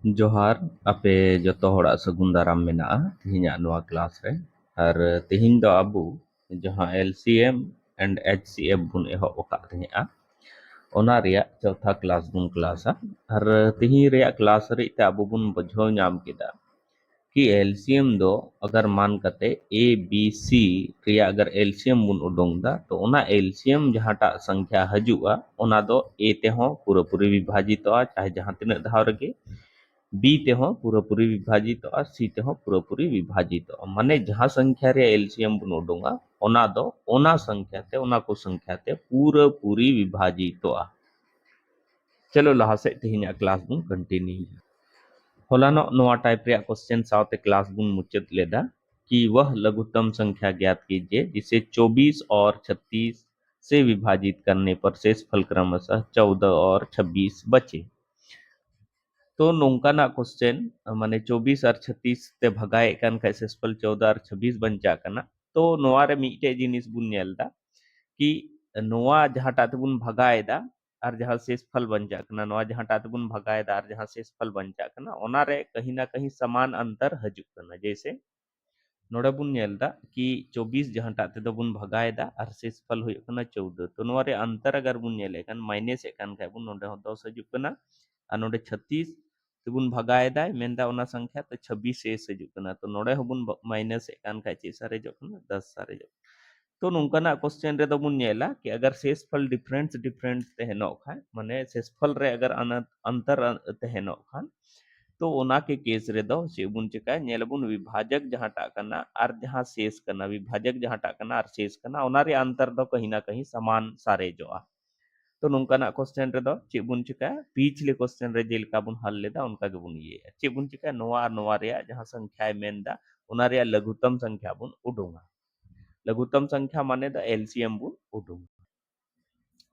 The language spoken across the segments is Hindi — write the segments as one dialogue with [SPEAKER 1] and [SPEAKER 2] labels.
[SPEAKER 1] जोहार आपे जतो होड़ा सगुन दाराम मेना तिहिᱧᱟᱜ नोआ क्लास रे और तिहिᱧ दो अबु जहां एलसीएम एंड एचसीएफ बुन एहब ओका तहिया ओना रिया चौथा क्लास बुन क्लासा और तिहिñ रिया क्लास रे ते अबु बुन बुझाव नाम केदा कि एलसीएम दो अगर मान कते ए बी सी रिया अगर एलसीएम बुन उडोंग दा तो ओना एलसीएम जहाटा संख्या हजुआ ओना दो ए ते हो पूरा विभाजितोआ चाहे जहां तिना धाव रगे बी ते हो पूरा विभाजित सी ते हो पूरा विभाजित माने जहां संख्या रे एलसीएम बन उडोंगा ओना दो ओना संख्या ते ओना को संख्या ते पूरी विभाजित चलो लहा से तिहिញक्लास बुन कंटिन्यू होलानो नोआ टाइप रे क्वेश्चन साउते क्लास बुन मुचत लेदा कि वह लघुत्तम संख्या ज्ञात कीजिए जिसे 24 और 36 से विभाजित करने पर शेषफल क्रमशः 14 और 26 बचे। तो नोंकाना क्वेश्चन माने 24 और 36 ते भगाए कान खाय शेषफल 14 और 26 बंचा कना तो नोआ रे मिटे जिनिस बुन नेलदा कि नोआ जहाटा ते बुन भगाएदा और जहां शेषफल बंचा कना नोआ जहाटा ते बुन भगाएदा और जहां शेषफल बंचा कना ओना रे कहीं ना कहीं समान अंतर हजु कना जैसे नोडे बुन नेलदा कि 24 जहाटा ते दो बुन भगाएदा और शेषफल हुई कना 14 तो नोआ रे अंतर अगर बुन नेले कन माइनस एकान खाय बुन नोडे हो 10 हजु कना और नोडे 36 तेबुन भगाएदा मेनदा ओना संख्या तो 26 शेष हजु कना तो नोडे होबुन माइनस एकान खाय चे सारे जो कना 10 सारे जो तो नोंकाना क्वेश्चन रे दोबुन नेला कि अगर शेषफल डिफरेंस डिफरेंस तहनो खाय माने शेषफल रे अगर अंतर तहनो खान तो ओना के केस रे दो सेबुन चिका नेलबुन विभाजक जहाटा कना और जहां शेष कना विभाजक जहाटा कना और शेष कना ओना रे अंतर दो कहीं ना कहीं समान सारे जो तो नोंकाना क्वेश्चन रे दो चे बुन चिका पिछले क्वेश्चन रे जेलका बुन हल लेदा उनका के बुन ये चे बुन चिका नोआ नोआ रे जहां संख्या मेनदा ओना रे लघुत्तम संख्या बुन उडुंगा लघुत्तम संख्या माने द एलसीएम बुन उडुंगा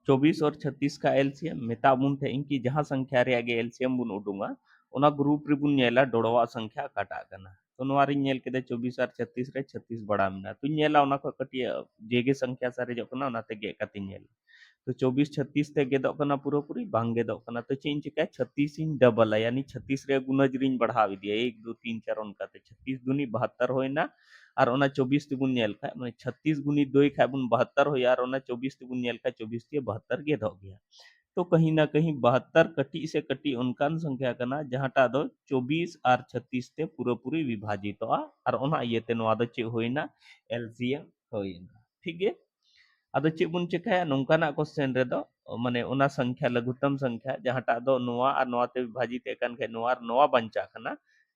[SPEAKER 1] 24 और 36 का एलसीएम मेता बुन थे इनकी जहां संख्या रे आगे एलसीएम बुन उडुंगा ओना ग्रुप रे बुन नेला डोडवा संख्या काटा कना तो नोआ रे नेल केदे 24 और 36 रे 36 बड़ा मिना तो नेला ओना को कटिया जेगे संख्या सारे जो कना ओना ते गे काती नेल तो 24 36 ते गेदो कना पूरी बांग गेदो कना तो चेंज चिका 36 इन डबल यानी 36 रे गुणज रिन बढ़ावी दिया 1 2 3 4 उनका ते 36 दुनी 72 होइना और ओना 24 तिबुन नेल खाय माने 36 गुनी 2 खाय बुन 72 होया और ओना 24 तिबुन नेल खाय 24 ते 72 गेदो गया तो कहीं ना कहीं 72 कटी से कटी उनकान संख्या कना जहाटा दो 24 और 36 ते पूरी विभाजित और ओना ये ते नोआ दो चे होइना एलसीएम होइना ठीक है आदो चे बुन चिकाया नोंकाना क्वेश्चन रे दो माने ओना संख्या लघुत्तम संख्या जहाटा दो नोआ और नोआ ते विभाजित एकान के नोआ और नोआ बंचा कना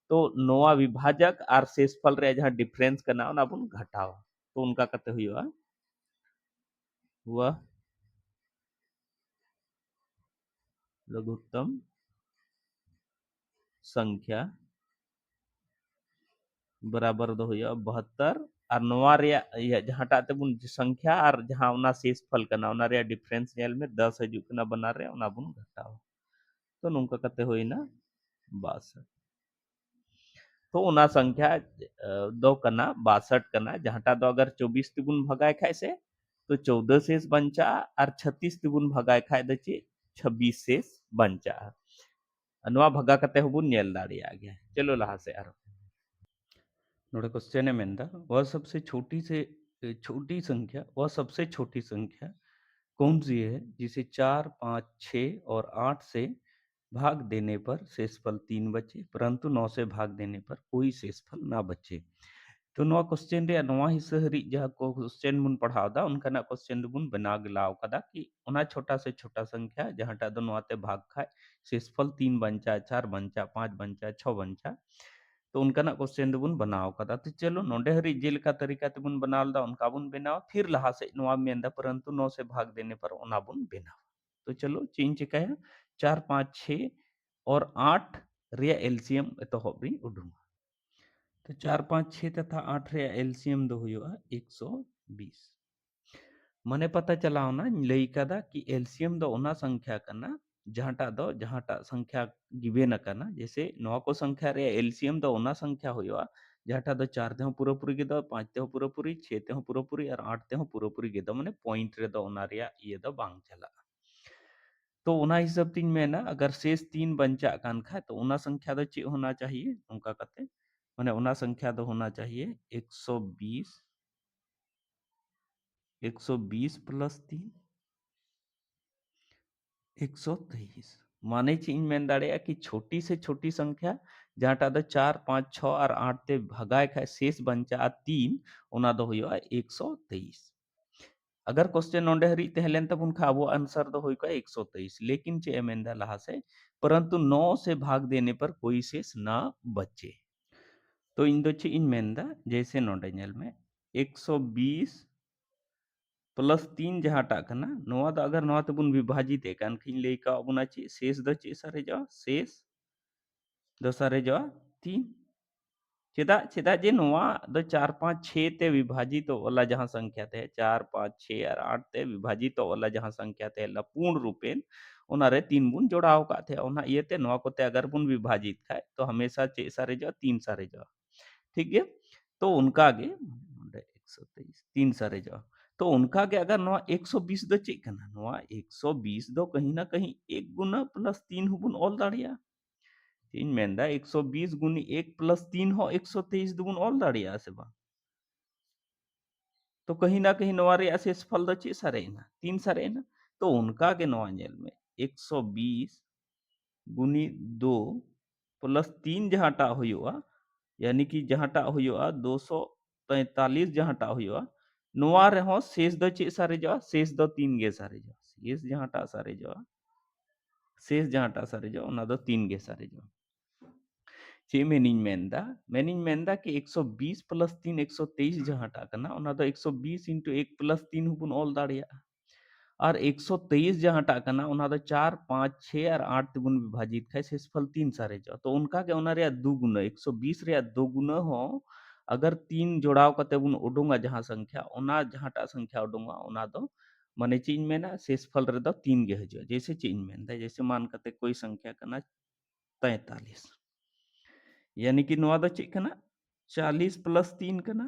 [SPEAKER 1] तो नोआ विभाजक और शेषफल रे जहां डिफरेंस कना ओना बुन घटावा तो उनका कते हुआ वह लघुत्तम संख्या बराबर दो हुआ 72 और नोआ रे जहाटा ते बुन संख्या और जहां ओना शेषफल कना ओना रे डिफरेंस नेल में 10 हजु कना बना रे ओना बुन घटावा तो नोंका कते होइना 62 तो ओना संख्या दो कना 62 कना जहाटा दो अगर 24 तिगुन भगाए खाए से तो 14 शेष बंचा और 36 तिगुन भगाए खाए दचे 26 शेष बंचा नोआ भगा कते होबुन नेल दाड़िया गया चलो लहा से आरो नोडे क्वेश्चन मेंदा वह सबसे छोटी संख्या कौन सी है जिसे 4 5 6 और 8 से भाग देने पर शेषफल 3 बचे परंतु 9 से भाग देने पर कोई शेषफल ना बचे तो नवा क्वेश्चन रे नवा हिस्सा हरी जहां को क्वेश्चन मुन पढ़ाव दा उनका ना क्वेश्चन बुन बना गलाव कदा कि ओना छोटा से छोटा संख्या जहां टा दोनों आते भाग खाए शेषफल 3 बंचा 4 बंचा 5 बंचा 6 बंचा तो उनका ना क्वेश्चन बुन बनाव कदा तो चलो नोडे हरी जेल का तरीका ते बुन बनाल दा उनका बुन बनाव फिर लहा से नवा मेंदा परंतु 9 से भाग देने पर ओना बुन बनाव तो चलो चेंज चिकाया 4 5 6 और 8 रिया एलसीएम एतहब री उडुंगा तो 4 5 6 तथा 8 रे एलसीएम दो हुआ 120 मने पता चला ना लई कदा कि एलसीएम दो ओना संख्या कना जहाटा संख्या गिवेन कना जैसे नवा को संख्या रे एलसीएम दो ओना संख्या हुआ जहाटा दो 4 ते पूरी गे दो 5 ते पूरी 6 ते पूरी और 8 ते पूरी गे दो माने पॉइंट रे दो ओना रे ये दो बांग चला तो उना हिसाब तीन मेना अगर शेष 3 बंचा कान खाए तो उना संख्या दो चे होना चाहिए उनका कते माने उना संख्या दो होना चाहिए 120 प्लस 3 123 माने ची इन मेन दाड़े कि छोटी से छोटी संख्या जहाटा दो 4 5 6 और 8 ते भगाए खाए शेष बंचा 3 उना दो हुआ 123 अगर क्वेश्चन नोंडे हरी तहलेन तब उनका वो आंसर तो होगा 123 लेकिन चे एमेंदा लहा से परंतु 9 से भाग देने पर कोई शेष ना बचे तो इन दो चे इन मेंदा जैसे नोंडे नेल में 120 प्लस 3 जहाटा कना नोआ द अगर नोआ तबुन विभाजित एकान खिन लेका अबुना चे शेष द चे सारे जा शेष द सारे जा 3 चेदा चेदा जे नोआ द 4 5 6 ते विभाजित वाला जहां संख्या थे 4 5 6 और 8 ते विभाजित वाला जहां संख्या थे ला पूर्ण रूपेन ओनारे 3 बुन जोड़ाव का थे ओना ये ते नोआ को ते अगर बुन विभाजित खाए तो हमेशा चे सारे जा 3 सारे जा ठीक है तो उनका आगे 123 3 सारे जा तो उनका आगे अगर नोआ 120 दो चे कना नोआ 120 दो कहीं ना कहीं 1 गुना प्लस 3 हुबुन ऑल दाड़िया तीन मेंदा 120 गुनी 1 प्लस 3 हो 123 दुगुन ऑल दाड़िया से बा तो कहीं ना कहीं नोआ रे शेष फल द चे सारे ना 3 सारे ना तो उनका के नोआ जेल में 120 गुनी 2 प्लस 3 जहाटा हुआ यानी कि जहाटा हुआ 243 जहाटा हुआ नोआ रे हो शेष द चे सारे जा शेष द 3 गे सारे जा शेष जहाटा सारे जा ओना द 3 गे सारे जा चे मेनिन मेंदा कि 120 प्लस 3 123 जहाटा कना ओना द 120 इंटू 1 प्लस 3 हुबुन ऑल दाड़िया और 123 जहाटा कना ओना द 4 5 6 और 8 तिबुन विभाजित खाए शेषफल 3 सारे जा तो उनका के ओना रे दो गुना 120 रे दो गुना हो अगर 3 जोड़ाव कते बुन उडुंगा जहां संख्या ओना जहाटा संख्या उडुंगा ओना दो माने चीन में ना शेषफल रे दो 3 गे हजो जैसे चीन में जैसे मान कते कोई संख्या कना 43 यानी कि नोआ द चेक कना 40 प्लस 3 कना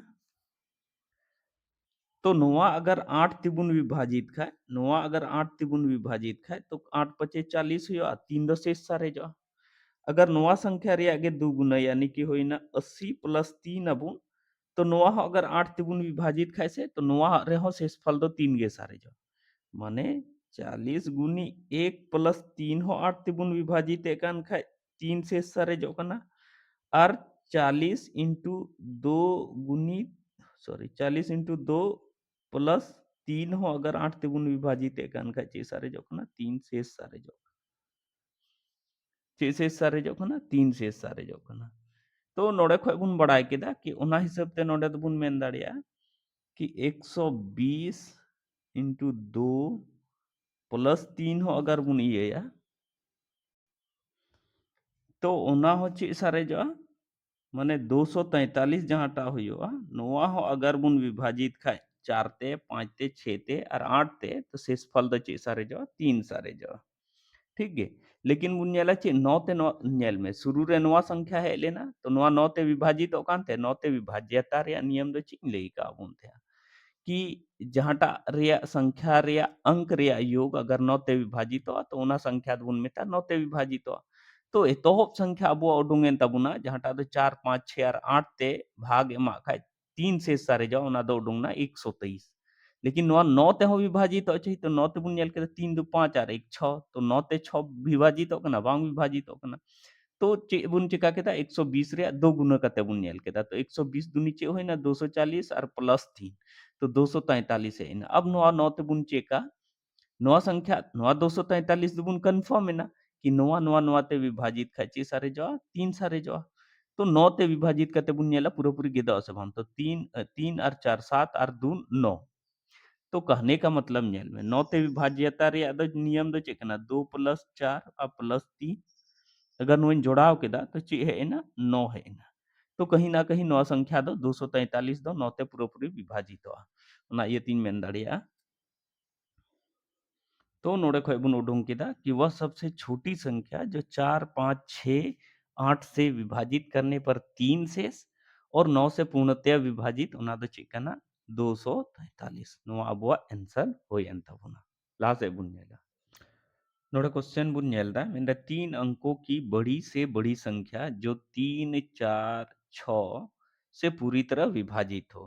[SPEAKER 1] तो नोआ अगर 8 तिबुन विभाजित खाए नोआ अगर 8 तिबुन विभाजित खाए तो 8 पचे 40 हुआ 3 द शेष सारे जा अगर नोआ संख्या रे आगे दो गुना यानी कि होइना 80 प्लस 3 अबुन तो नोआ हो अगर 8 तिबुन विभाजित खाए से तो नोआ रे हो शेष फल दो 3 गे सारे जा माने 40 गुनी 1 प्लस 3 हो 8 तिबुन विभाजित एकान खाए 3 शेष सारे जो कना और 40 इंटू 2 गुनी 40 इंटू 2 प्लस 3 हो अगर 8 तिगुन विभाजित एकान का चे सारे जो ना 3 शेष सारे जो चे शेष सारे जो ना 3 शेष सारे जो ना तो नोड़े खय बुन बड़ाय केदा कि ओना हिसाब ते नोड़े तो बुन मेन दाड़िया कि 120 इंटू 2 प्लस 3 हो अगर बुन ये या तो ओना हो चे सारे जो माने 243 जहाटा हुआ नोआ हो अगर बुन विभाजित खाए 4 ते 5 ते 6 ते और 8 ते तो शेषफल द चे सारे जो 3 सारे जो ठीक है लेकिन बुन नेला चे 9 ते 9 नेल में शुरू रे नोआ संख्या है लेना तो नोआ 9 ते विभाजित ओकान ते 9 ते विभाज्यता रे नियम द चिन लेई का बुन थे कि जहाटा रे संख्या रे अंक रे योग अगर 9 ते विभाजित हो तो ओना संख्या बुन मेता 9 ते विभाजित हो तो एतोहब संख्या अब उडुंगेन तबुना जहाटा दो 4 5 6 और 8 ते भाग एमा खाए 3 शेष सारे जाओ ओना दो उडुंगना 123 लेकिन नोआ 9 ते हो विभाजित हो चाहिए तो 9 ते बुन नेल के 3 2 5 और 1 6 तो 9 ते 6 विभाजित हो कना बांग विभाजित हो कना तो चे बुन चिका केदा 120 रे दो गुना कते बुन नेल केदा तो 120 दुनी चे होइना 240 और प्लस 3 तो 243 है अब नोआ 9 ते बुन चेका नोआ संख्या नोआ 243 दुगुन कंफर्म है ना कि नोआ नोआ नोआ ते विभाजित खाची सारे जो 3 सारे जो तो 9 ते विभाजित करते बुनियाला पूरा पूरी गेदा सब हम तो 3 और 4 7 और 2 9 तो कहने का मतलब नेल में 9 ते विभाज्यता रे अद नियम दो चेकना 2 प्लस 4 और प्लस 3 अगर नोइन जोड़ाव केदा तो चे है ना 9 है ना तो कहीं ना कहीं नौ संख्या दो 243 दो 9 ते पूरा पूरी विभाजित हो ना ये तीन मेन दाड़िया तो नोड़े खय बुन उडुंग केदा कि वह सबसे छोटी संख्या जो 4 5 6 8 से विभाजित करने पर 3 शेष और 9 से पूर्णतया विभाजित उना दो चिकना 243 नो अब आंसर होय अंत बुना लासे बुन नेला नोड़े क्वेश्चन बुन नेलदा मेंदा 3 अंकों की बड़ी से बड़ी संख्या जो 3, 4, 6 से पूरी तरह विभाजित हो।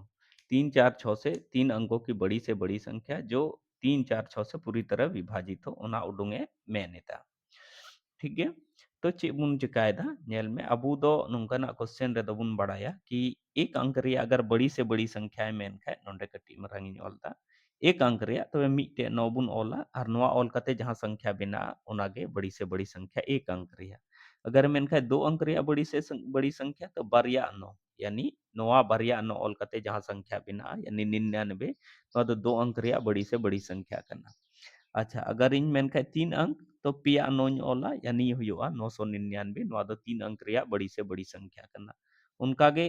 [SPEAKER 1] 3, 4, 6 से 3 अंकों की बड़ी से बड़ी संख्या जो 3, 4, 6 से पूरी तरह विभाजित हो ओना उडुंगे मेनेदा। ठीक है? तो चेक बुन चिकायदा नेल में अबू दो नोंकाना क्वेश्चन रे दोबुन बड़ाया कि एक अंक रे अगर बड़ी से बड़ी संख्या मेन खाय नोंडे कटी मरांगी ऑलता एक अंक रे तो मिटे नौ बुन ऑला और नोआ ऑल कते जहां संख्या बिना ओनागे बड़ी से बड़ी संख्या एक अंक रे अगर मेन खाय दो अंक रे बड़ी से बड़ी संख्या तो बारिया नौ यानी नोआ बारिया नौ ऑल कते जहां संख्या बिना यानी 99 तो दो अंक रे बड़ी से बड़ी संख्या करना अच्छा अगर इन मेन खाय 3 अंक तो पिया नोñ ओला यानी हुआ 999 नोआ दो 3 अंक रिया बड़ी से बड़ी संख्या करना उनका गे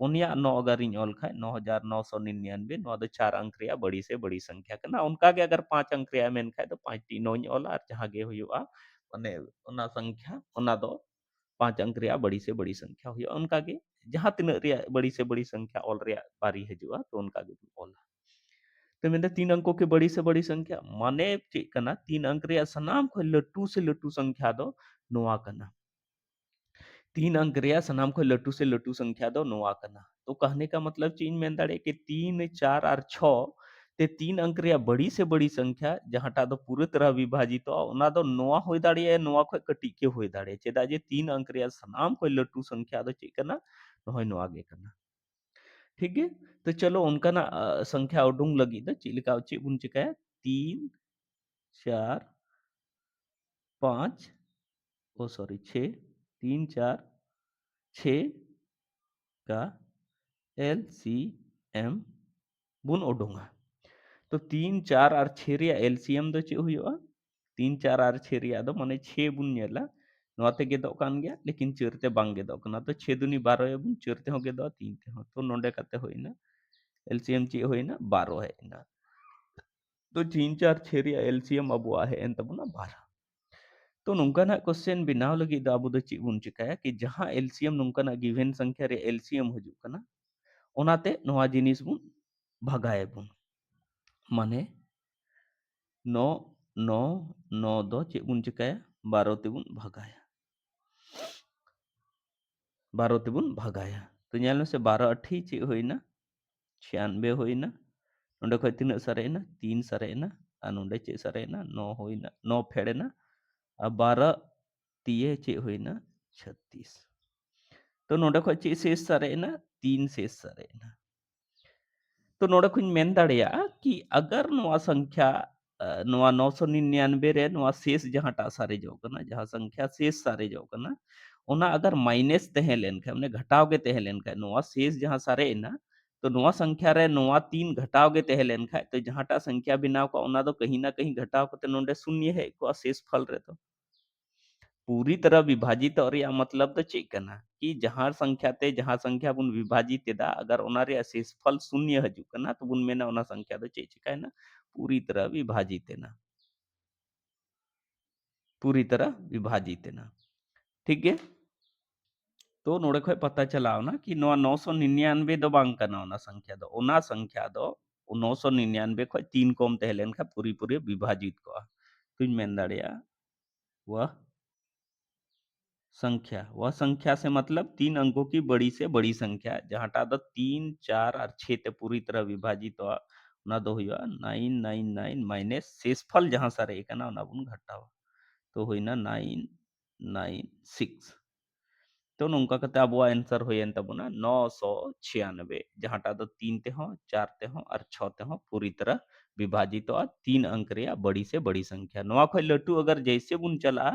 [SPEAKER 1] पुनिया नौ अगर इन ओल खाय 9999 नोआ दो 4 अंक रिया बड़ी से बड़ी संख्या करना उनका गे अगर 5 अंक रिया मेन खाय तो 5 टी नोñ ओला और जहां गे हुआ माने ओना संख्या ओना दो 5 अंक रिया बड़ी से बड़ी संख्या हुआ उनका गे जहां तिना रिया बड़ी से बड़ी संख्या ऑल रिया बारी हजुआ तो उनका गे ओला तो मैंने 3 अंकों की बड़ी से बड़ी संख्या माने चेक कना 3 अंक रे सनाम खो लट्टू से लट्टू संख्या दो नोआ कना 3 अंक रे सनाम खो लट्टू से लट्टू संख्या दो नोआ कना तो कहने का मतलब चीन में दाड़े कि 3 4 और 6 ते 3 अंक रे बड़ी से बड़ी संख्या जहांटा दो पूरे तरह विभाजित हो ओना दो नोआ होय दाड़े नोआ खो कटी के होय दाड़े चेदा जे 3 अंक रे सनाम खो लट्टू संख्या दो चेक कना नोय नोआ गे कना ठीक है तो चलो उनका ना संख्या उडुंग लगी द चिलिका ची बुन चिकाया 3 4 5 ओ सॉरी 6 3 4 6 का एलसीएम बुन उडुंगा तो 3 4 और 6 रिया एलसीएम दो चे हुआ 3 4 और 6 रिया दो माने 6 बुन नेला नोते गेदो कान गया लेकिन चरते बांग गेदो कना तो 6 दुनी 12 बुन चरते हो गेदो 3 ते हो तो नोंडे कते होइना एलसीएम चे होइना 12 है ना तो 3 4 6 रिया एलसीएम अबुआ है एन तबुना 12 तो नोंकाना क्वेश्चन बनाव लगी द अबु द ची बुन चिकाया कि जहां एलसीएम नोंकाना गिवन संख्या रे एलसीएम हजु कना ओनाते नोआ जिनिस बुन भगाए बुन माने 9 9 9 दो ची बुन चिकाया 12 ते बुन भगाया 12 ते बुन भगाया तो nyal से 12 अठी ची होइना 96 होइना नोंडे खय तिना सरेना 3 सरेना आ नोंडे ची सरेना 9 होइना 9 फेड़ेना आ 12 तिये ची होइना 36 तो नोंडे खय ची शेष सरेना 3 शेष सरेना तो नोंडे खुñ मेन दाड़ेया कि अगर नोआ संख्या नोआ 999 रे नोआ शेष जहांटा सारे जो कना जहां संख्या शेष सारे जो कना ओना अगर माइनस तहे लेन खाय माने घटाव के तहे लेन खाय नोआ शेष जहां सारे ना तो नोआ संख्या रे नोआ 3 घटाव के तहे लेन खाय तो जहांटा संख्या बिनाव का ओना दो कहीं ना कहीं घटाव कते नोंडे शून्य है को शेष फल रे तो पूरी तरह विभाजित और या मतलब तो चेक करना कि जहां संख्या बुन विभाजित दा अगर ओना रे शेषफल शून्य हजु कना तो बुन मेना ओना संख्या दो चेक चिकाय ना पूरी तरह विभाजित ना पूरी तरह विभाजित ना ठीक है तो नोड़े खय पता चलाओ ना कि नोआ 999 दो बांग कना ओना संख्या दो 999 खय 3 कम तहलेन खा पूरी पूरी विभाजित को तुम मेन दाड़िया वह वह संख्या से मतलब 3 अंकों की बड़ी से बड़ी संख्या जहांटा द 3 4 और 6 ते पूरी तरह विभाजित हुआ ना दो हुआ 999 माइनस शेषफल जहां सारे एक ना उना बुन घटावा तो हुई ना 996 तो नोंका कते अबुआ आंसर होयन तबुना 996 जहांटा दो 3 ते हो 4 ते हो और 6 ते हो पूरी तरह विभाजित हो 3 अंक रे बड़ी से बड़ी संख्या नोआ खय लट्टू अगर जैसे बुन चला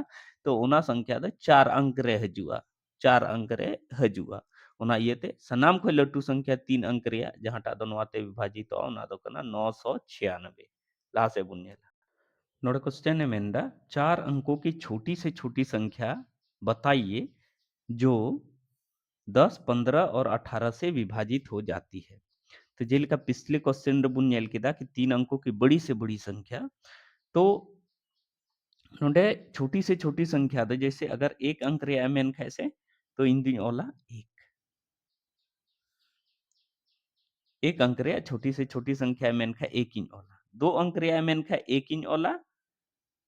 [SPEAKER 1] तो ओना संख्या दो 4 अंक रे हजुआ 4 अंक रे हजुआ ओना इयते सनाम खय लट्टू संख्या 3 अंक रे जहांटा दो नोआ ते विभाजित हो ओना दो कना 996 ला से बुन नेला नोडे क्वेश्चन है मेंदा 4 अंकों की छोटी से छोटी संख्या बताइए जो 10, 15 और 18 से विभाजित हो जाती है तो जेल का पिछले क्वेश्चन बुन नेल किदा कि 3 अंकों की बड़ी से बड़ी संख्या तो नोंडे छोटी से छोटी संख्या दो जैसे अगर एक अंक रे एम कैसे तो इन दिन ओला एक अंक रे छोटी से छोटी संख्या एम खा एक इन ओला 2 अंक रे एम खा एक इन ओला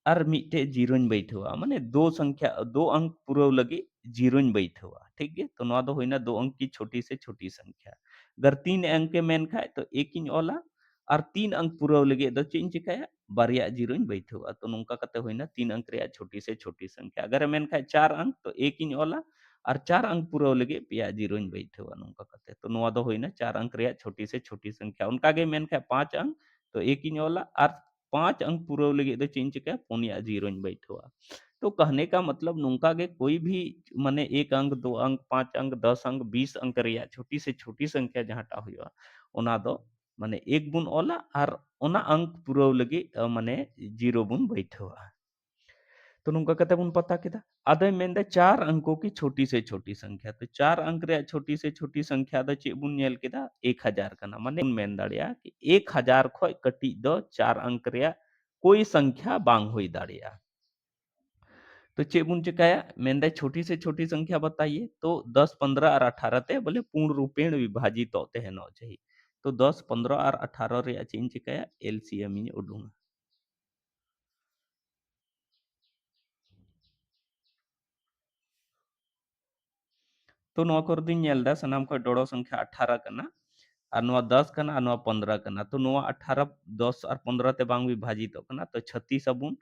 [SPEAKER 1] और मिट्टे जीरोñ बैठवा माने दो संख्या दो अंक पूरव लगे जीरोñ बैठवा ठीक है तो नवा दो होइना दो अंक की छोटी से छोटी संख्या अगर 3 अंक के मेन खाए तो एक इन ओला और 3 अंक पूरव लगे दो चें चिकाया बारिया जीरोñ बैठवा तो नोंका कते होइना 3 अंक रे छोटी से छोटी संख्या अगर मेन खाए 4 अंक तो एक इन ओला और 4 अंक पूरव लगे पिया जीरोñ बैठवा नोंका कते तो नवा दो होइना 4 अंक रे छोटी से छोटी संख्या उनका गे मेन खाए 5 अंक तो एक इन ओला और 5 अंक पूरव लगे तो चें चिकाया पुनिया जीरोñ बैठवा तो कहने का मतलब नोंका के कोई भी माने 1 अंक 2 अंक 5 अंक 10 अंक 20 अंक रे छोटी से छोटी संख्या जहाँटा हुआ ओना दो माने एक बुन ओला और ओना अंक पूरव लगे माने जीरो बुन बैठवा तो नोंका कते बुन पता केदा आदे मेंदे 4 अंकों की छोटी से छोटी संख्या तो 4 अंक रे छोटी से छोटी संख्या द चे बुन नेल केदा 1000 कना माने बुन मेन दाड़िया कि 1000 खय कटी दो 4 अंक रे कोई संख्या बांग होई दाड़िया तो चे बुन चिकाया मेंदे छोटी से छोटी संख्या बताइए तो 10 15 और 18 ते बोले पूर्ण रूपेण विभाजित होते हैं न चाहिए तो 10 15 और 18 रे चेन चिकाया एलसीएम इन उडूंगा तो नवा कर दिन नेल दा सनाम को डोड़ो संख्या 18 कना और नवा 10 कना और नवा 15 कना तो नवा 18 10 और 15 ते बांग विभाजित कना तो 36 अबुन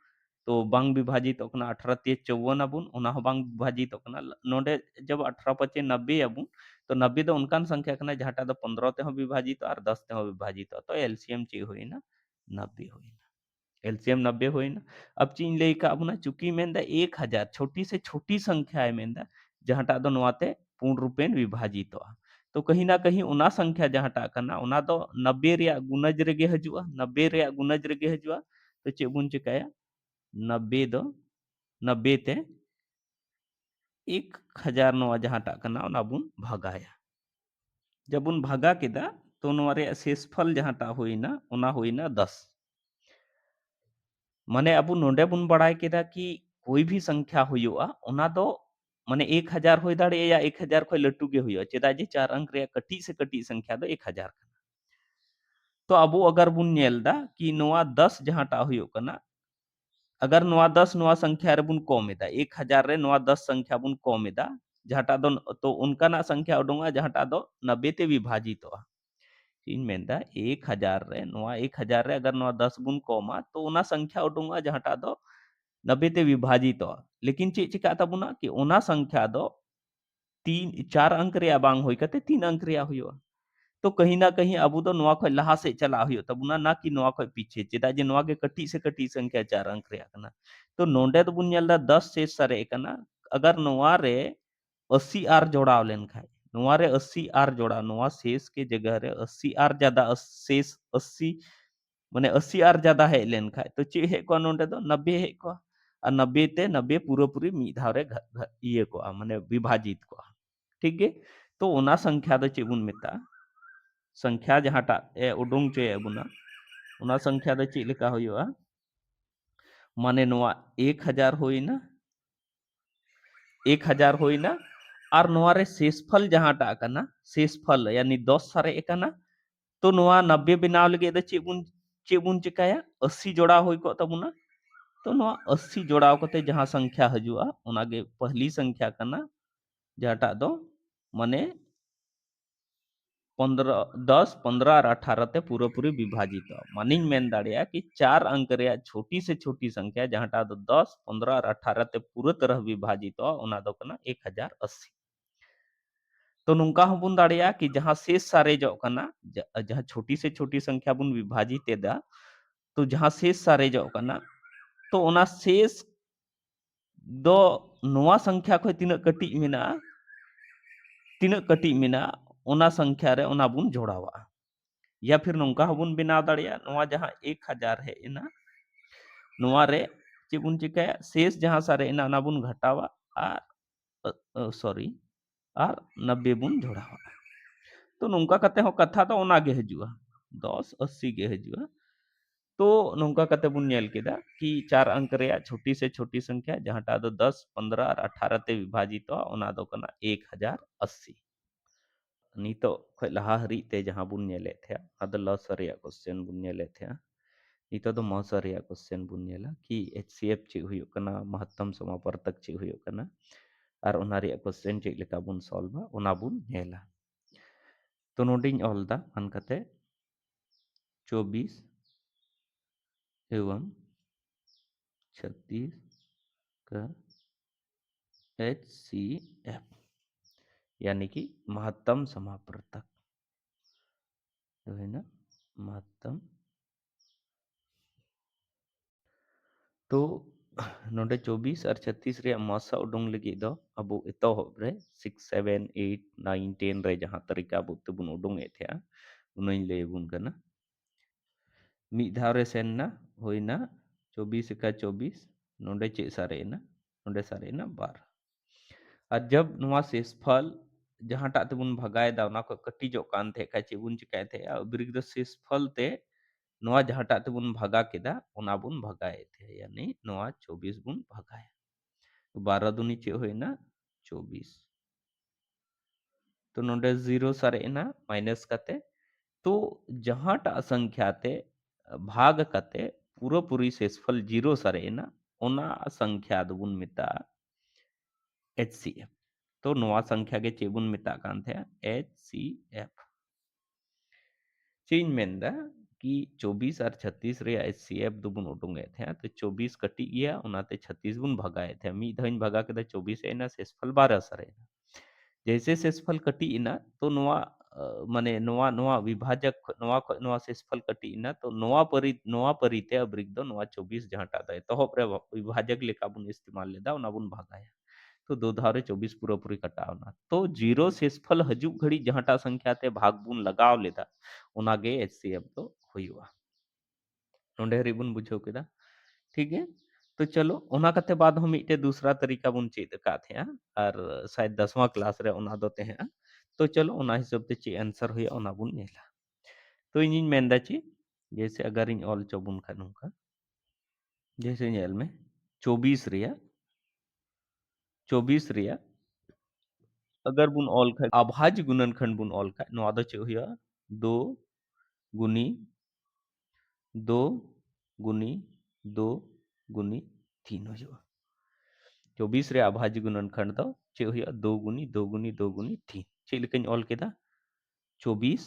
[SPEAKER 1] तो बांग विभाजित कना 18 ते 54 अबुन ओना हो बांग विभाजित कना नोडे जब 18 पचे 90 अबुन तो 90 दो उनकान संख्या कना जहाटा दो 15 ते हो विभाजित और 10 ते हो विभाजित तो एलसीएम ची होइना 90 होइना एलसीएम 90 होइना अब चीन ले का अबुना चूंकि मेंदा 1000 छोटी से छोटी संख्या है मेंदा जहाटा दो नवाते पूर्ण रूपेण विभाजित तो कहीं ना कहीं उना संख्या जहाटा कना उना दो 90 रिया गुणज रेगे हजुआ 90 रिया गुणज रेगे हजुआ तो चे बुन चिकाया 90 दो 90 ते 1000 नवा जहाटा कना उना बुन भगाया जब बुन भगा केदा तो नवा रे शेषफल जहाटा होइना उना होइना 10 माने अब नोंडे बुन बड़ाय केदा कि कोई भी संख्या हुआ ओना दो माने 1000 होय दाड़े या 1000 खय लट्टू गे हुआ चेदा जे 4 अंक रे कटी से कटी संख्या दो 1000 तो अब अगर बुन नेल दा कि नोआ 10 जहाटा हुयो कना अगर नोआ 10 नोआ संख्या रे बुन कम एदा 1000 रे नोआ 10 संख्या बुन कम एदा जहाटा दो तो उनका ना संख्या उडोंगा जहाटा दो 90 ते विभाजित इन मेंदा 1000 रे नोआ 1000 रे अगर नोआ 10 बुन कमा तो उना संख्या उडोंगा जहाटा दो 90 ते विभाजित लेकिन चे चिका ताबुना कि ओना संख्या दो 3 4 अंक रे बांग होई कते 3 अंक रे हुयो तो कहीं ना कहीं अब तो नोआ खय लहा से चला हुयो तबुना ना कि नोआ खय पीछे चेदा जे नोआ के कटी से कटी संख्या 4 अंक रे कना तो नोंडे तो बुन नेल दा 10 से सरे कना अगर नोआ रे 80 आर जोड़ाव लेन खाय नोआ रे 80 आर जोड़ा नोआ शेष के जगह रे 80 आर ज्यादा शेष 80 माने 80 आर ज्यादा है लेन खाय तो चे हे को नोंडे दो 90 हे को और 90 ते 90 पूरा पूरी मी धाव रे ये को माने विभाजित को ठीक है तो ओना संख्या दो चे बुन मेता संख्या जहाटा ए उडुंग चे बुना ओना संख्या दो चे लेका हुआ माने नोआ 1000 होइना 1000 होइना और नोआ रे शेषफल जहाटा कना शेषफल यानी 10 सारे कना तो नोआ 90 बनाव लगे द चे बुन चिकाया 80 जोड़ा होई को तबुना तो नोआ 80 जोड़ाव कते जहां संख्या हजुआ ओनागे पहली संख्या कना जहाटा दो माने 15 10 15 और 18 ते पूरा पूरी विभाजित मानिंग मेन दाड़िया कि 4 अंक रे छोटी से छोटी संख्या जहाटा दो 10 15 और 18 ते पूरा तरह विभाजित ओना दो कना 1080 तो नुंका हबुन दाड़िया कि जहां शेष सारे जो कना जहां छोटी से छोटी संख्या बुन विभाजित दा तो जहां शेष सारे जो कना तो ओना शेष दो नोआ संख्या खय तिना कटी मेना तिना कटी मेना ओना संख्या रे ओना बुन जोड़ावा या फिर नोंका हबुन बनाव दाड़िया नोआ जहां 1000 है इना नोआ रे चे बुन चिकाया शेष जहां सारे इना ना बुन घटावा और सॉरी और 90 बुन जोड़ावा तो नोंका कते हो कथा तो ओना गे हजुआ 10 80 गे हजुआ तो नोंका कते बुन नेल केदा कि 4 अंक रे छोटी से छोटी संख्या जहाटा दो 10 15 और 18 ते विभाजित ओना दो कना 1080 नितो खय लहा हरी ते जहां बुन नेले थे अद लस रे क्वेश्चन बुन नेले थे नितो दो मौसा रे क्वेश्चन बुन नेला कि HCF चे हुयुग कना महत्तम समावर्तक चे हुयुग कना और ओना रे क्वेश्चन चे लेका बुन सॉल्व ओना बुन नेला तो नोडिंग ऑल दा मान कते 24 एवं 36 का HCF यानी कि महत्तम समावर्तक तो है ना महत्तम तो नोडे 24 और 36 रे मौसा उडुंग लगी दो अब एतोहब रे 6 7 8 9 10 रे जहां तरीका अब तेबुन उडुंग एथेया उनई ले बुन कना मी धाव रे सेन ना होइना 24 का 24 नोडे चे सारे ना नोडे सारे ना 12 और जब नुआ शेषफल जहां टा तेबुन भगाए दा ना को कटी जो कान थे का चेबुन चिकाय थे अबरिग द शेषफल ते नुआ जहां टा तेबुन भगा केदा ओना बुन भगाए थे यानी नुआ 24 बुन भगाए 12 दूनी चे होइना 24 तो नोडे 0 सारे ना माइनस कते तो जहां टा संख्या ते भाग कते पूरा पूरी शेषफल 0 सारे ना ओना संख्या दुबुन मिता HCF तो नोआ संख्या के चेबुन मिता कान थे HCF चेंज मेंदा कि 24 और 36 रे HCF दुबुन उडुंगे थे तो 24 कटी गया उनाते 36 बुन भगाए थे मी धइन भगा के 24 एना शेषफल 12 सरे जैसे शेषफल कटी इना तो नोआ माने नोआ नोआ विभाजक नोआ नोआ शेषफल कटी इना तो नोआ परिते अब्रिक दो नोआ 24 जहाटा दे तो होप रे विभाजक लेका बुन इस्तेमाल लेदा उना बुन भगाया तो दो धारे 24 पूरा पूरी कटावना तो जीरो शेषफल हजूक घड़ी जहाटा संख्या ते भाग बुन लगाव लेदा उनागे HCF तो हुआ नोंडे हरी बुन बुझो केदा ठीक है तो चलो ओना कते बाद हम इटे दूसरा तरीका बुन चेद का थे और शायद 10वां क्लास रे ओना दोते हैं तो चलो ओना हिसाब ते चे आंसर हुआ ओना बुन नेला तो इन मेंदा चे जैसे अगर इन ऑल चोबुन खानू का जैसे नेल में 24 रिया अगर बुन ऑल खा अभाज्य गुणनखंड बुन ऑल खा नोआ दो चे हुआ 2 गुनी 2 गुनी 2 गुनी 3 हुआ 24 रे अभाज्य गुणनखंड दो चे हुआ 2 गुनी 2 गुनी 2 गुनी 3 चे लेकिन ऑल केदा 24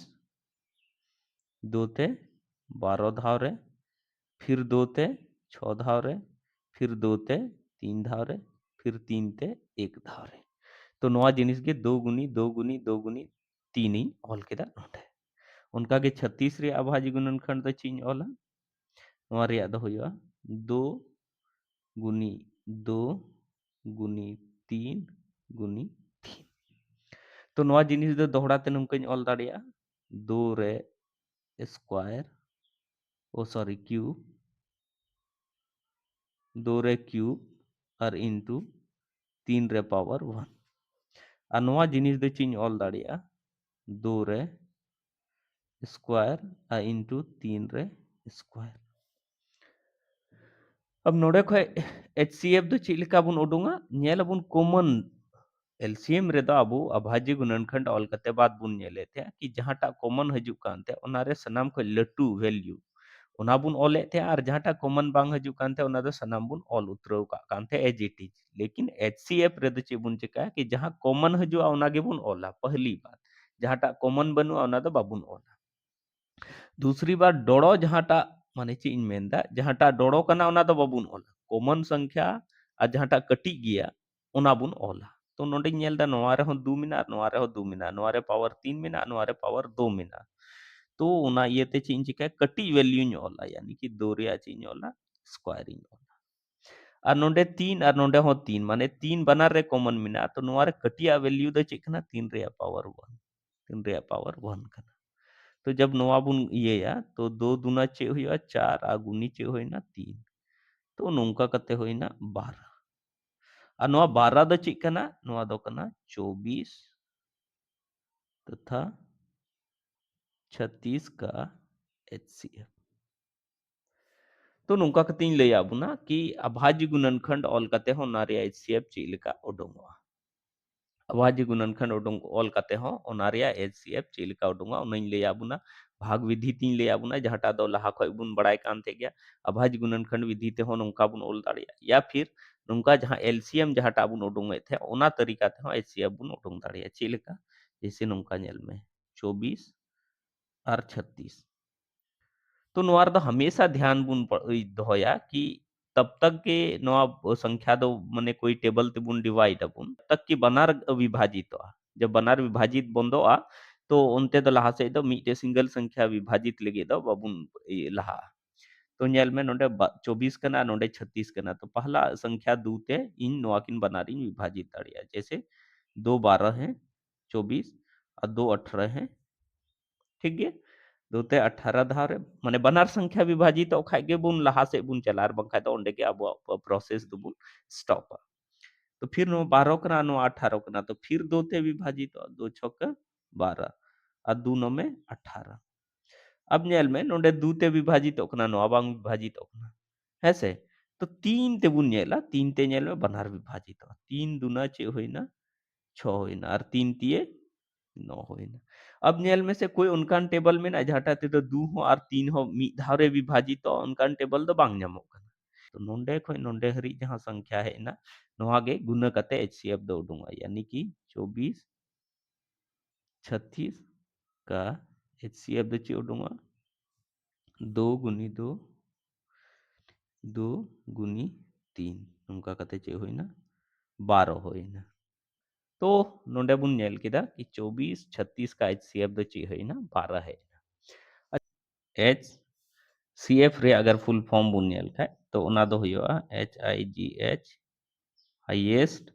[SPEAKER 1] 2 ते 12 धाव रे फिर 2 ते 6 धाव रे फिर 2 ते 3 धाव रे फिर 3 ते 1 धाव रे तो नोआ जिनिस के 2 गुनी 2 गुनी 2 गुनी 3 ही ऑल केदा नोटे उनका के 36 रे अभाज्य गुणनखंड द चीज ऑल नोआ रे द हुआ 2 गुनी 2 गुनी 3 गुनी 3 तो नोआ जिनिस द दोहरा ते नमकन ऑल दाड़िया 2 रे स्क्वायर ओ सॉरी क्यूब 2 रे क्यूब और इनटू 3 रे पावर 1 और नोआ जिनिस द चीज ऑल दाड़िया 2 रे स्क्वायर और इनटू 3 रे स्क्वायर अब नोड़े खय HCF दो चिलिका बुन उडुंगा नेल बुन कॉमन LCM रे दो अबु अभाज्य गुणनखंड ऑल कते बाद बुन नेले थे कि जहाटा कॉमन हजू कानते ओनारे सनाम को लटू वैल्यू ओना बुन ऑले थे और जहाटा कॉमन बांग हजू कानते ओना दो सनाम बुन ऑल उतरव का कानते एज इट इज लेकिन HCF रे दो चे बुन चिका कि जहां कॉमन हजू ओना गे बुन ऑला पहली बात जहाटा कॉमन बनु ओना दो बाबुन ऑला दूसरी बार डोड़ो जहाटा माने चे इन मेंदा जहाटा डोड़ो कना ओना दो बाबुन ऑला कॉमन संख्या और जहाटा कटी गया ओना बुन ऑला तो नोडे नेल दा नोआ रे हो 2 मिना नोआ रे हो 2 मिना नोआ रे पावर 3 मिना नोआ रे पावर 2 मिना तो ओना ये ते चे इन चिका कटी वैल्यू इन ऑला यानी कि 2 रे चे इन ऑला स्क्वायर इन ऑला और नोडे 3 और नोडे हो 3 माने 3 बनार रे कॉमन मिना तो नोआ रे कटिया वैल्यू द चिकना 3 रे पावर 1 3 रे पावर 1 कना तो जब नोआ बुन ये या तो 2 दूना चे हुआ 4 आ गुनी चे होइना 3 तो नोंका कते होइना 12 और नोआ 12 द चिक कना नोआ दो कना 24 तथा 36 का HCF तो नोंका कतिन ले आबुना कि अभाज्य गुणनखंड ऑल कते हो नारे HCF चिलिका उडुंगवा अभाज्य गुणनखंड उडुंग ऑल कते हो ओनारिया HCF चिलिका उडुंगवा उनइन ले आबुना भाग विधि तीन ले आबुना जहाटा दो लहा खय बुन बड़ाय कान थे गया अभाज गुणनखंड विधि ते हो नोंका बुन ओल दाड़िया या फिर नोंका जहां एलसीएम जहाटा बुन उडुंग थे ओना तरीका ते हो एचसीएफ बुन उडुंग दाड़िया चेलेका जैसे नोंका नेल में 24 और 36 तो नोआ रे दो हमेशा ध्यान बुन दोया कि तब तक के नोआ संख्या दो माने कोई टेबल ते बुन डिवाइड अबुन तक कि बनार विभाजित जब बनार विभाजित बंदोआ तो उनते दो लहा से दो मीटे सिंगल संख्या विभाजित लगे दो बाबुन लहा तो नेल में नोंडे 24 कना नोंडे 36 कना तो पहला संख्या दू ते इन नोआ किन बनारी विभाजित दाड़िया जैसे 2 12 है 24 और 2 18 है ठीक है दोते 18 धारे माने बनार संख्या विभाजित खाए के बुन लहा से बुन चलार बंखा तो ओंडे के अब प्रोसेस दो बुन स्टॉप तो फिर नो 12 कना नो 18 कना तो फिर दो ते विभाजित 2 छक 12 और 2 नो में 18 अब नेल में नोंडे 2 ते विभाजित कना नो बांग विभाजित कना हेसे तो 3 ते बुन नेला 3 ते नेल में बनार विभाजित 3 दुना चे होइना 6 होइना और 3 तिए 9 होइना अब नेल में से कोई उनकान टेबल में ना जहाटा ते तो 2 हो और 3 हो मी धारे विभाजित तो उनकान टेबल दो बांग ᱧᱟᱢᱚᱜ कना तो नोंडे खय नोंडे हरी जहां संख्या है ना नोहा गे गुना कते एचसीएफ दो उडुंगा यानी कि 24 36 का एचसीएफ दो चे उडुंगा 2 गुनी 2 2 गुनी 3 उनका कते चे होइना 12 होइना तो नोंडे बुन नेल केदा कि 24 36 का एचसीएफ दो चे होइना 12 है एच सीएफ रे अगर फुल फॉर्म बुन नेल खाय तो ओना दो हुआ H I ji H highest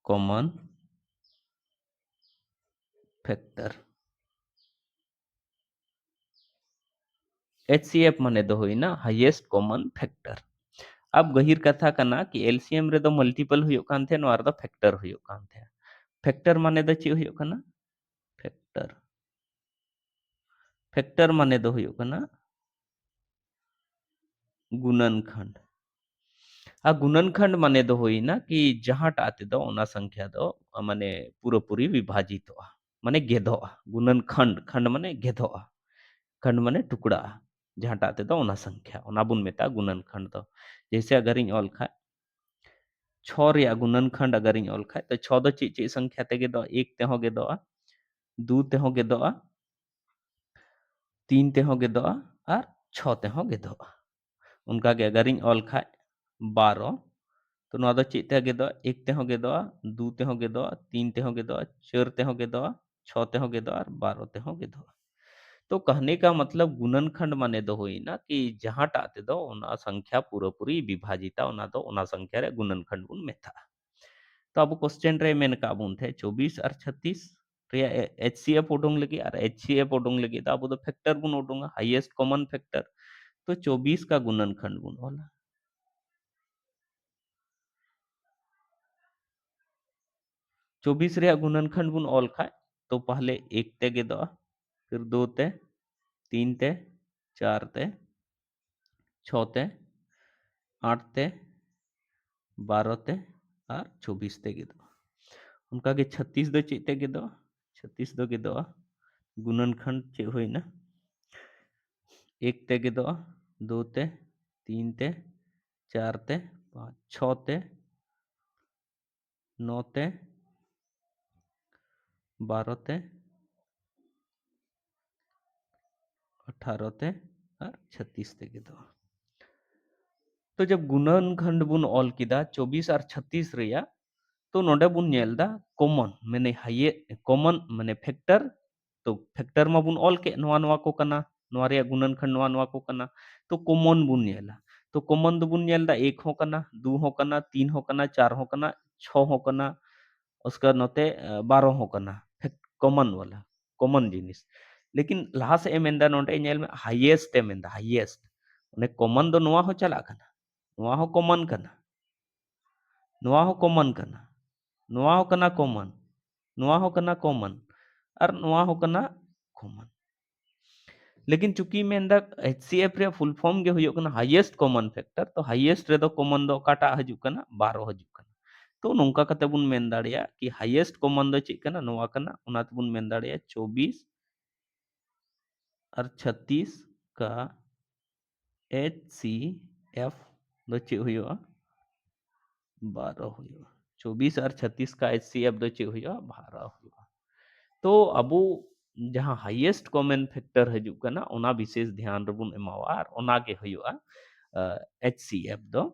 [SPEAKER 1] common factor HCF माने दो हुईना हाईएस्ट कॉमन फैक्टर अब गहिर कथा कना कि एलसीएम रे दो मल्टीपल हुयो कान थे नोआर दो फैक्टर हुयो कान थे फैक्टर माने दो चे हुयो कना फैक्टर फैक्टर माने दो हुयो कना गुणनखंड आ गुणनखंड माने दो हुईना कि जहां टाते दो ओना संख्या दो माने पूरी विभाजित हो माने गेदो गुणनखंड खंड माने गेदो खंड माने टुकड़ा जहां टाते दो ओना संख्या ओना बुन मेता गुणनखंड दो जैसे अगर इन ऑल खा 6 रिया गुणनखंड अगर इन ऑल खा तो 6 दो ची संख्या ते गेदो 1 ते हो गेदो 2 ते हो गेदो 3 ते हो गेदो और 6 ते हो गेदो उनका के अगर इन ऑल खा 12 तो नोआ दो चेते गेदो 1 ते हो गेदो 2 ते हो गेदो 3 ते हो गेदो 4 ते हो गेदो 6 ते हो गेदो और 12 ते हो गेदो तो कहने का मतलब गुणनखंड माने दो हुई ना कि जहां टाते दो ओना संख्या पूरी विभाजिता ओना दो ओना संख्या रे गुणनखंड बुन मेथा तो अब क्वेश्चन रे मेन का बुन थे 24 और 36 रे एचसीएफ उडुंग लगी और एचसीएफ उडुंग लगी तो अब तो फैक्टर बुन उडुंगा हाईएस्ट कॉमन फैक्टर तो 24 का गुणनखंड बुन होला 24 रे गुणनखंड बुन ऑल खाए तो पहले 1 ते गे दो फिर 2 ते 3 ते 4 ते 6 ते 8 ते 12 ते और 24 ते गे दो उनका के 36 दो चे ते गे दो 36 दो गे दो गुणनखंड चे होइना 1 ते गे दो 2 ते 3 ते 4 ते 5 6 ते 9 ते 12 ते 18 ते और 36 ते गे दो तो जब गुणनखंड बुन ऑल किदा 24 और 36 रिया तो नोडे बुन नेलदा कॉमन माने हाइए कॉमन माने फैक्टर तो फैक्टर मा बुन ऑल के नोआ नोआ को कना नोआ रे गुणनखंड नोआ नोआ को कना तो कॉमन बुन नेला तो कॉमन दो बुन नेलदा 1 हो कना 2 हो कना 3 हो कना 4 हो कना 6 हो कना उसका नोते 12 हो कना कॉमन वाला कॉमन जिनिस लेकिन लाहा से एमेंदा नोडे नेल में हाईएस्ट एमेंदा हाईएस्ट ने कॉमन दो नोआ हो चला कना नोआ हो कॉमन कना नोआ हो कॉमन कना नोआ हो कना कॉमन नोआ हो कना कॉमन और नोआ हो कना कॉमन लेकिन चूंकि मेंदा एचसीएफ रे फुल फॉर्म गे हुयो कना हाईएस्ट कॉमन फैक्टर तो हाईएस्ट रे दो कॉमन दो काटा हजू कना 12 हजू कना तो नोंका कते बुन मेन दाड़िया कि हाईएस्ट कॉमन दो चेक कना नोआ कना ओना बुन मेन दाड़िया 24 और 36 का HCF दो चे हुआ 12 हुआ 24 और 36 का HCF दो चे हुआ 12 हुआ तो अबो जहां हाईएस्ट कॉमन फैक्टर हजू कना ओना विशेष ध्यान रबुन एमावा और ओना के हुआ HCF दो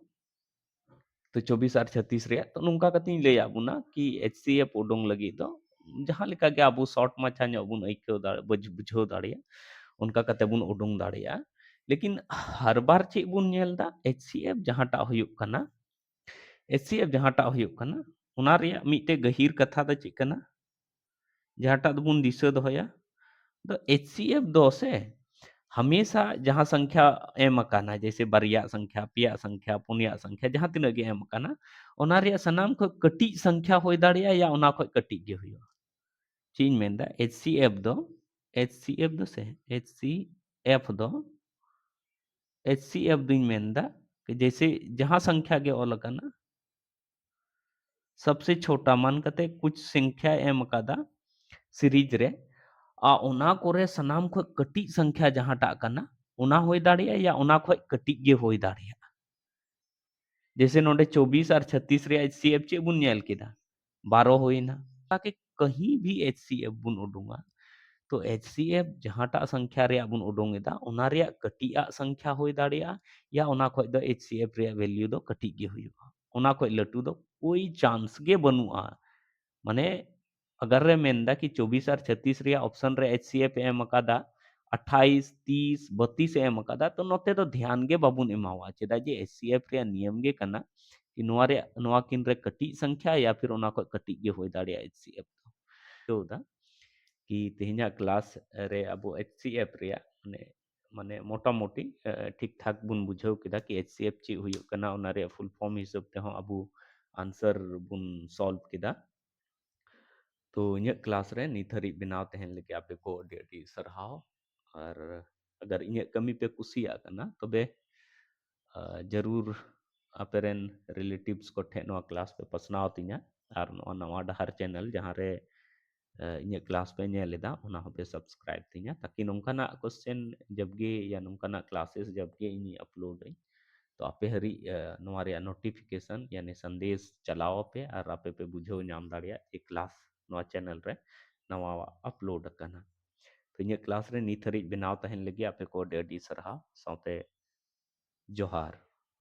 [SPEAKER 1] तो 24 और 36 रे तो नुका कतिन ले आबुना कि HCF उडोंग लगी दो जहां लेका के आबो शॉर्ट माछा ᱧᱚᱜ बुन आइको बुझाव दाड़िया उनका कते बुन उडोंग दाड़िया लेकिन हर बार चे बुन नेलदा HCF जहांटा हुयुक कना HCF जहांटा हुयुक कना उना रिया मिटे गहीर कथा द चे कना जहांटा बुन दिशा दोया तो HCF दो से हमेशा जहां संख्या एम अकाना जैसे बरिया संख्या पिया संख्या पुनिया संख्या जहां तिना गे एम अकाना ओना रिया सनाम को कटी संख्या होय दाड़िया या ओना को कटी गे हुयो चीन मेंदा HCF दो से HCF दो HCF दुई मेंदा कि जैसे जहां संख्या गे ओल अकाना सबसे छोटा मान कते कुछ संख्या एम अकादा सीरीज रे आ ओना कोरे सनाम को कटी संख्या जहांटा कना ओना होय दाड़िया या ओना खो कटी गे होय दाड़िया जैसे नोडे 24 और 36 रे HCF चे बुन नेल केदा 12 होइना ताकि कहीं भी HCF बुन उडुंगा तो HCF जहांटा संख्या रे बुन उडुंगेदा ओना रे कटिया संख्या होय दाड़िया या ओना खो द HCF रे वैल्यू दो कटी गे हुयुआ ओना खो लटू दो कोई चांस गे बनुआ माने अगर रे मेंदा कि 24 और 36 रे ऑप्शन रे HCF एम अकादा 28 30 32 एम अकादा तो नोते तो ध्यान गे बाबुन एमावा चेदा जे HCF रे नियम गे कना कि नोआ किन रे कटी संख्या या फिर ओना को कटी गे होय दाड़िया HCF तो कि तेहना क्लास रे अब HCF रे माने माने मोटा मोटी ठीक ठाक बुन बुझाव केदा कि HCF चे हुयो कना ओना रे फुल फॉर्म हिसाब ते हो अब आंसर बुन सॉल्व केदा तो ᱤᱧᱟᱹᱜ क्लास रे ᱱᱤᱛ ᱦᱟᱹᱨᱤᱡ ᱵᱮᱱᱟᱣ ᱛᱟᱦᱮᱱ ᱞᱟᱹᱜᱤᱫ ᱟᱯᱮ ᱠᱚ ᱟᱹᱰᱤ ᱟᱹᱰᱤ ᱥᱟᱨᱦᱟᱣ ᱟᱨ अगर ᱤᱧᱟᱹᱜ ᱠᱟᱹᱢᱤ ᱯᱮ ᱠᱩᱥᱤᱭᱟᱜ ᱠᱟᱱᱟ ᱛᱚᱵᱮ जरूर आपेरेन रिलेटिव्स को ठे नवा क्लास पे पसनाव तिᱧᱟ और नवा नवा डहार चैनल जहाँ रे ᱤᱧᱟᱹᱜ क्लास पे ᱧᱮᱞᱮᱫᱟ ᱚᱱᱟ ᱦᱚᱸᱯᱮ सब्सक्राइब तिᱧᱟ ताकि नोंकानाᱜ क्वेश्चन जब गे या नोंकानाᱜ क्लासेस जब गे इᱧ अपलोड अई तो आपे हरी नवा रे नोटिफिकेशन यानी संदेश चलाओ पे और आपे पे बुझाव नाम दाड़िया एक क्लास नवा चैनल रे नवा अपलोड करना तो इन क्लास रे नित हरी बनाव तहन लगी आपे को अडी अडी सरहा साथे जोहार।